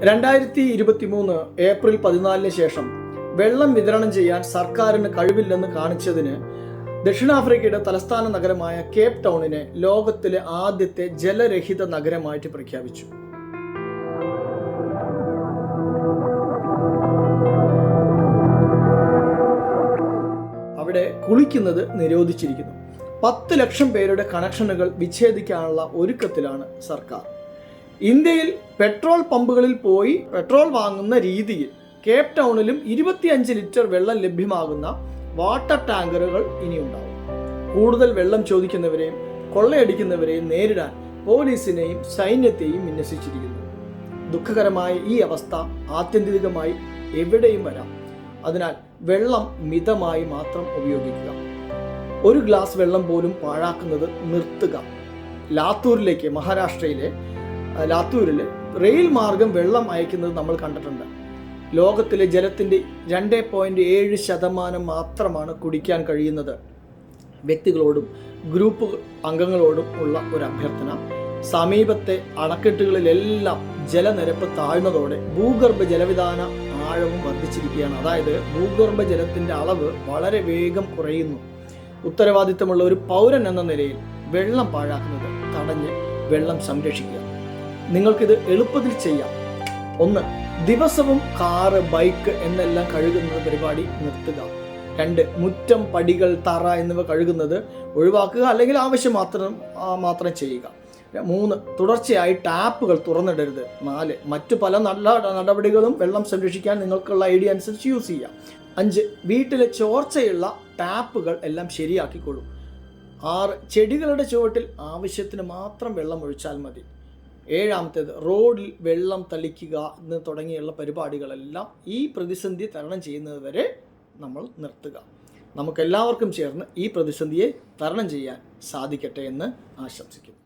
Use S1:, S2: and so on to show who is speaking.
S1: 2023 April 14 ശേഷം വെള്ളം വിതരണം ചെയ്യാൻ സർക്കാരിന് കഴിവില്ലെന്ന് കാണിച്ചതിന് ദക്ഷിണാഫ്രിക്കയുടെ തലസ്ഥാന നഗരമായ കേപ്പ് ടൗണിനെ ലോകത്തിലെ ആദ്യത്തെ ജലരഹിത നഗരമായിട്ട് പ്രഖ്യാപിച്ചു. അവിടെ കുളിക്കുന്നത് നിരോധിച്ചിരിക്കുന്നു. 10 ലക്ഷം പേരുടെ കണക്ഷനുകൾ വിച്ഛേദിക്കാനുള്ള ഒരുക്കത്തിലാണ് സർക്കാർ. ഇന്ത്യയിൽ പെട്രോൾ പമ്പുകളിൽ പോയി പെട്രോൾ വാങ്ങുന്ന രീതിയിൽ കേപ്പ് ടൗണിലും 25 ലിറ്റർ വെള്ളം ലഭ്യമാകുന്ന വാട്ടർ ടാങ്കറുകൾ ഇനിയുണ്ടാവും. കൂടുതൽ വെള്ളം ചോദിക്കുന്നവരെയും കൊള്ളയടിക്കുന്നവരെയും നേരിടാൻ പോലീസിനെയും സൈന്യത്തെയും വിന്യസിച്ചിരിക്കുന്നു. ദുഃഖകരമായ ഈ അവസ്ഥ ആത്യന്തികമായി എവിടെയും വരാം. അതിനാൽ വെള്ളം മിതമായി മാത്രം ഉപയോഗിക്കുക. ഒരു ഗ്ലാസ് വെള്ളം പോലും പാഴാക്കുന്നത് നിർത്തുക. ലാത്തൂരിലേക്ക്, മഹാരാഷ്ട്രയിലെ ലാത്തൂരിൽ റെയിൽ മാർഗം വെള്ളം അയക്കുന്നത് നമ്മൾ കണ്ടിട്ടുണ്ട്. ലോകത്തിലെ ജലത്തിൻ്റെ 2.7% മാത്രമാണ് കുടിക്കാൻ കഴിയുന്നത്. വ്യക്തികളോടും ഗ്രൂപ്പ് അംഗങ്ങളോടും ഉള്ള ഒരു അഭ്യർത്ഥന, സമീപത്തെ അണക്കെട്ടുകളിലെല്ലാം ജലനിരപ്പ് താഴ്ന്നതോടെ ഭൂഗർഭ ജലവിധാന ആഴവും വർദ്ധിച്ചിരിക്കുകയാണ്. അതായത് ഭൂഗർഭ ജലത്തിൻ്റെ അളവ് വളരെ വേഗം കുറയുന്നു. ഉത്തരവാദിത്തമുള്ള ഒരു പൗരൻ എന്ന നിലയിൽ വെള്ളം പാഴാക്കുന്നത് തടഞ്ഞ് വെള്ളം സംരക്ഷിക്കുക. നിങ്ങൾക്കിത് എളുപ്പത്തിൽ ചെയ്യാം. 1. ദിവസവും കാറ്, ബൈക്ക് എന്നെല്ലാം കഴുകുന്ന പരിപാടി നിർത്തുക. 2. മുറ്റം, പടികൾ, തറ എന്നിവ കഴുകുന്നത് ഒഴിവാക്കുക, അല്ലെങ്കിൽ ആവശ്യം മാത്രം ചെയ്യുക. 3. തുടർച്ചയായി ടാപ്പുകൾ തുറന്നിടരുത്. 4. മറ്റു പല നല്ല നടപടികളും വെള്ളം സംരക്ഷിക്കാൻ നിങ്ങൾക്കുള്ള ഐഡിയ അനുസരിച്ച് യൂസ് ചെയ്യാം. 5. വീട്ടിലെ ചോർച്ചയുള്ള ടാപ്പുകൾ എല്ലാം ശരിയാക്കിക്കൊള്ളൂ. 6. ചെടികളുടെ ചുവട്ടിൽ ആവശ്യത്തിന് മാത്രം വെള്ളം ഒഴിച്ചാൽ മതി. 7. റോഡിൽ വെള്ളം തളിക്കുക എന്ന് തുടങ്ങിയുള്ള പരിപാടികളെല്ലാം ഈ പ്രതിസന്ധി തരണം ചെയ്യുന്നത് വരെ നമ്മൾ നിർത്തുക. നമുക്കെല്ലാവർക്കും ചേർന്ന് ഈ പ്രതിസന്ധിയെ തരണം ചെയ്യാൻ സാധിക്കട്ടെ എന്ന് ആശംസിക്കുന്നു.